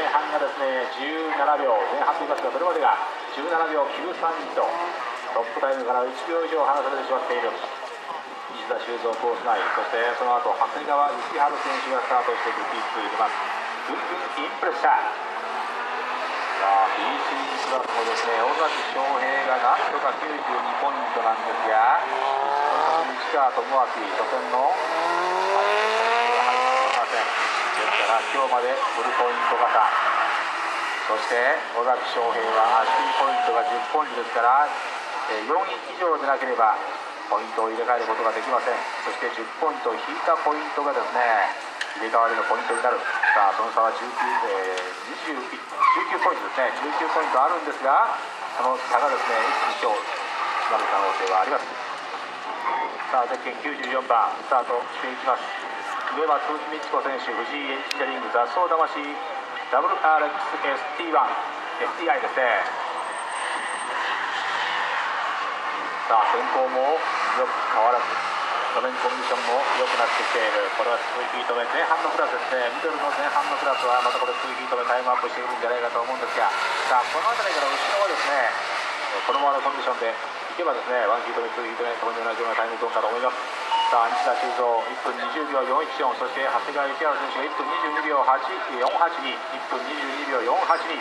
半がですね17秒前半といいますが、それまでが17秒93とトップタイムから1秒以上離されてしまっている西田修造コース内、そしてその後長谷川幸晴選手がスタートしていくキックいきます。ぐんぐんインプレッシャー。さあ BC クラスもですね、尾崎翔平がなんとか92ポイントなんですが、市川智明初戦のですから今日までフルポイント型、そして尾崎翔平は足ポイントが10ポイントですから、4以上でなければポイントを入れ替えることができません。そして10ポイントを引いたポイントがですね入れ替わりのポイントになる。さあその差は19ポイントですね。19ポイントあるんですが、その差がですね一気に今日なる可能性はあります。さあゼッケン94番スタートしていきます。上松美智子選手、藤井エンジニアリング雑草魂 WRX-ST1 STI ですね。さあ天候もよく変わらず、路面コンディションも良くなってきている。これは2ヒート目前半のクラスですね。ミドルの前半のクラスはまたこれ2ヒート目タイムアップしてくるんじゃないかと思うんですが、さあこの辺りから後ろはですねこのままのコンディションでいけばですね1ヒート目2ヒート目ともに同じようなタイムゾーンかと思います。さあ西田修造1分20秒414、そして長谷川幸晴選手が1分22秒4841分22秒482。